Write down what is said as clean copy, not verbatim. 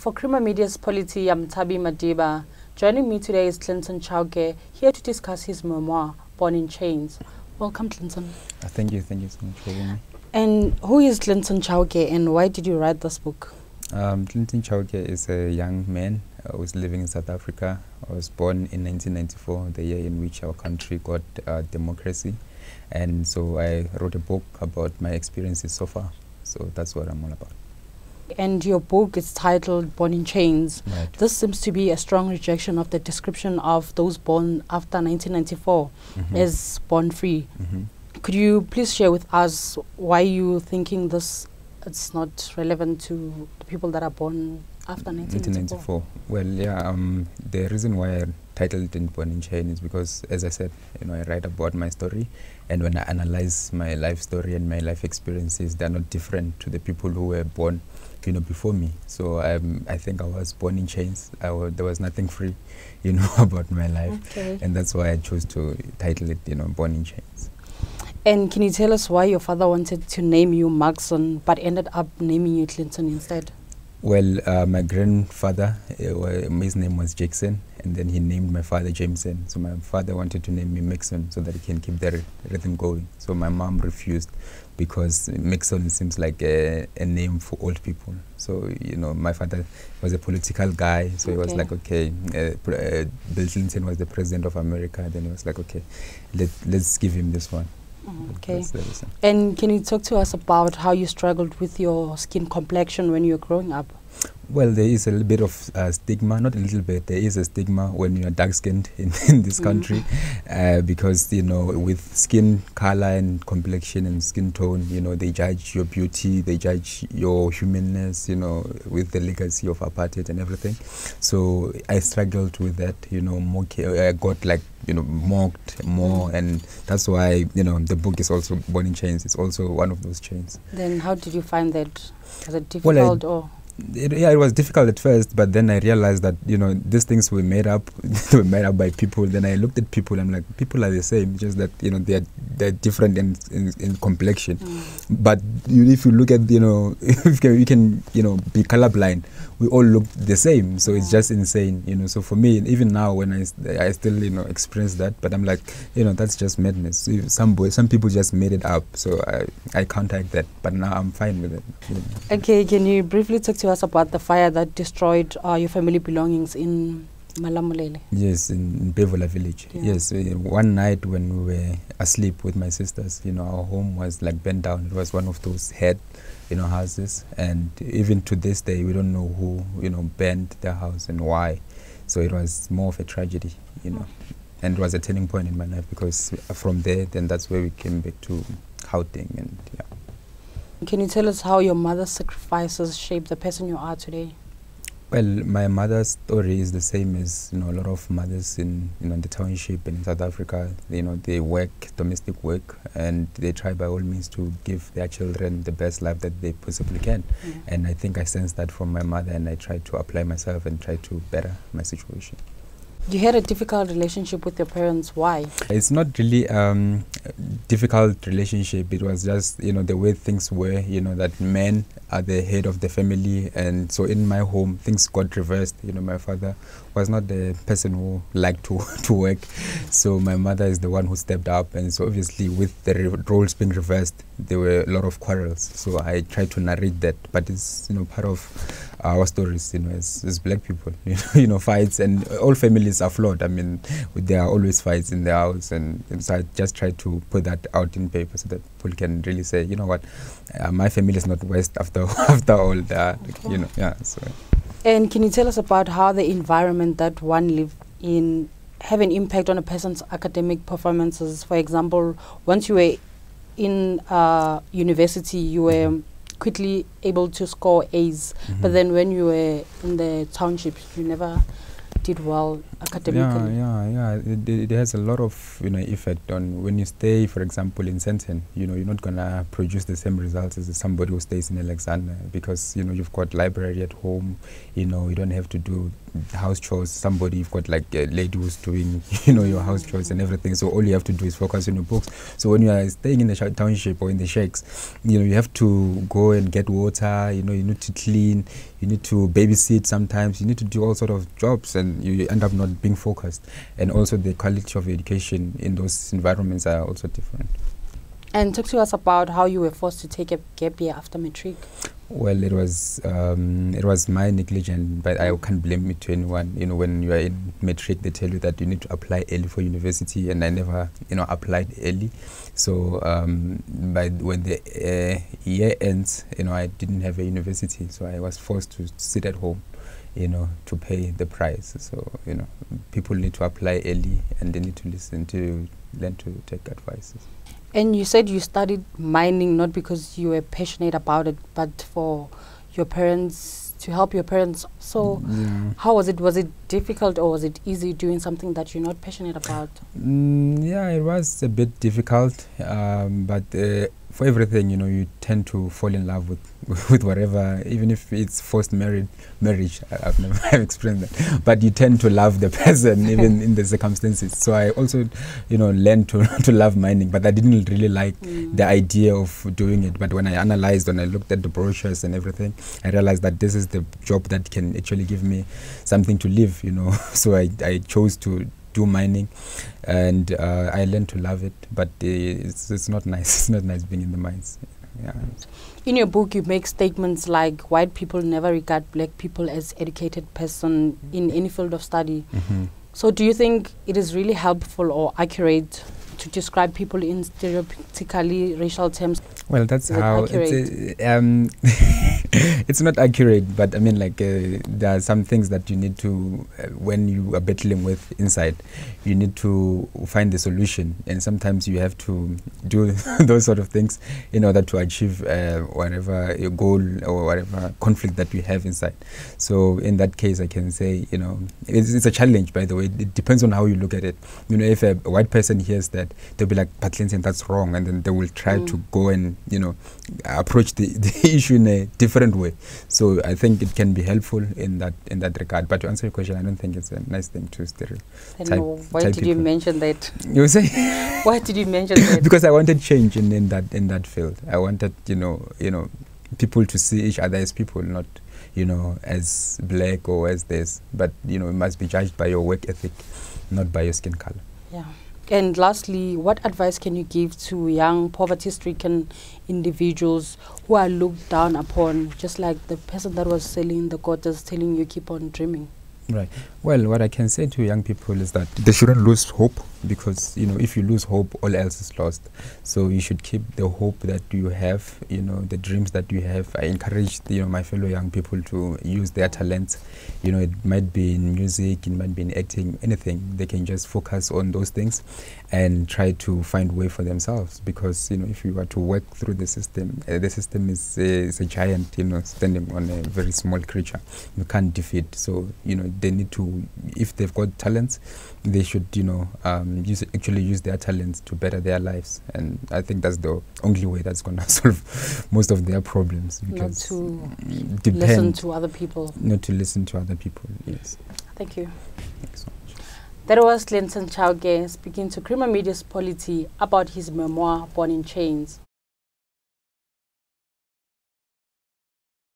For Kruger Media's Polity, I'm Tabi Madiba. Joining me today is Clinton Chauke, here to discuss his memoir, Born in Chains. Welcome, Clinton. Thank you so much for having me. And who is Clinton Chauke and why did you write this book? Clinton Chauke is a young man who is living in South Africa. I was born in 1994, the year in which our country got democracy. And so I wrote a book about my experiences so far. So that's what I'm all about. And your book is titled Born in Chains. Right. This seems to be a strong rejection of the description of those born after 1994 as born free. Could you please share with us why you thinking this it's not relevant to the people that are born after 1994? Well, yeah, the reason why I titled it Born in Chains is because, as I said, I write about my story, and when I analyze my life story and my life experiences, they're not different to the people who were born before me. So I think I was born in chains. There was nothing free, about my life. Okay. And that's why I chose to title it, Born in Chains. And can you tell us why your father wanted to name you Maxon but ended up naming you Clinton instead? Well, my grandfather, his name was Jackson, and then he named my father Jameson. So my father wanted to name me Maxon so that he can keep the rhythm going. So my mom refused because Maxon seems like a name for old people. So, my father was a political guy, so he was like, okay, Bill Clinton was the president of America. Then he was like, okay, let's give him this one. Okay. And can you talk to us about how you struggled with your skin complexion when you were growing up? Well, there is a little bit of stigma, not a little bit, there is a stigma when you are dark-skinned in this country because, with skin color and complexion and skin tone, they judge your beauty, they judge your humanness, with the legacy of apartheid and everything. So I struggled with that, I got mocked more, and that's why, the book is also Born in Chains. It's also one of those chains. Then how did you find that? Was it difficult or...? It was difficult at first, but then I realized that these things were made up. They were made up by people. Then I looked at people. I'm like, people are the same, just that they're different in complexion. But if you look at if you can be colorblind, we all look the same. So it's just insane. So for me, even now when I still experience that, but I'm like that's just madness. Some people just made it up. So I counteract that. But now I'm fine with it. Okay, can you briefly talk to us about the fire that destroyed your family belongings in Malamulele? Yes, in Bevola village. Yeah. Yes, one night when we were asleep with my sisters, our home was like burnt down. It was one of those head, houses, and even to this day we don't know who, burned their house and why. So it was more of a tragedy, and it was a turning point in my life because from there, then that's where we came back to Gauteng and yeah. Can you tell us how your mother's sacrifices shaped the person you are today? Well, my mother's story is the same as a lot of mothers in the township in South Africa. They work domestic work and they try by all means to give their children the best life that they possibly can. And I think I sensed that from my mother, and I tried to apply myself and try to better my situation. You had a difficult relationship with your parents. Why? It's not really difficult relationship. It was just the way things were. That men are the head of the family, and so in my home things got reversed. My father was not the person who liked to work, so my mother is the one who stepped up, and so obviously with the roles being reversed, there were a lot of quarrels. So I tried to narrate that, but it's part of our stories, as black people, fights, and all families are flawed. I mean, there are always fights in the house, and so I just try to put that out in paper so that people can really say, what, my family is not West after all that, yeah. So. And can you tell us about how the environment that one lives in have an impact on a person's academic performances? For example, once you were in university, you were quickly able to score A's, but then when you were in the townships, you never did well academically. Yeah. It has a lot of effect on when you stay, for example, in Sandton. You're not gonna produce the same results as somebody who stays in Alexander because you've got library at home. You don't have to do house chores, somebody, you've got like a lady who's doing, you know, your house chores and everything. So all you have to do is focus on your books. So when you are staying in the township or in the shacks, you know, you have to go and get water, you know, you need to clean, you need to babysit sometimes, you need to do all sort of jobs, and you end up not being focused. And also the quality of education in those environments are also different. And talk to us about how you were forced to take a gap year after matric. Well, it was my negligence, but I can't blame it to anyone. You know, when you are in matric, they tell you that you need to apply early for university, and I never, you know, applied early. So, by when the year ends, you know, I didn't have a university, so I was forced to sit at home, you know, to pay the price. So, you know, people need to apply early, and they need to learn to take advices. And you said you studied mining not because you were passionate about it, but for your parents, to help your parents. So how was it? Was it difficult, or was it easy doing something that you're not passionate about? Yeah, it was a bit difficult, but for everything, you know, you tend to fall in love with whatever, even if it's forced marriage. I've never experienced that, but you tend to love the person even in the circumstances. So I also, you know, learned to love mining, but I didn't really like the idea of doing it. But when I analyzed and I looked at the brochures and everything, I realized that this is the job that can actually give me something to live, you know. So I chose to do mining, and I learned to love it, but it's not nice. It's not nice being in the mines. Yeah. In your book, you make statements like white people never regard black people as educated person in any field of study. So do you think it is really helpful or accurate to describe people in stereotypically racial terms? Well, that's how it's not accurate, but I mean, like, there are some things that you need to, when you are battling with inside, you need to find the solution, and sometimes you have to do those sort of things in order to achieve whatever your goal or whatever conflict that you have inside. So in that case, I can say, you know, it's a challenge, by the way. It depends on how you look at it. You know, if a white person hears that, they'll be like, but Clinton, that's wrong, and then they will try to go and, you know, approach the issue in a different way. So I think it can be helpful in that regard. But to answer your question, I don't think it's a nice thing to stereotype. Why did you mention that? You say? Why did you mention that? Because I wanted change in that field. I wanted, you know, people to see each other as people, not, you know, as black or as this. But, you know, it must be judged by your work ethic, not by your skin color. Yeah. And lastly, what advice can you give to young poverty-stricken individuals who are looked down upon, just like the person that was selling the quarters telling you keep on dreaming? Right. Well, what I can say to young people is that they shouldn't lose hope, because, you know, if you lose hope, all else is lost. So you should keep the hope that you have, you know, the dreams that you have. I encourage, you know, my fellow young people to use their talents. You know, it might be in music, it might be in acting, anything. They can just focus on those things and try to find a way for themselves. Because, you know, if you were to work through the system is a giant, you know, standing on a very small creature. You can't defeat. So, you know, they need to, if they've got talents, they should, you know, use their talents to better their lives. And I think that's the only way that's going to solve most of their problems. Because not to listen to other people. Not to listen to other people, yes. Thank you. Thanks so much. That was Clinton Chauke speaking to Creamer Media's Polity about his memoir, Born in Chains.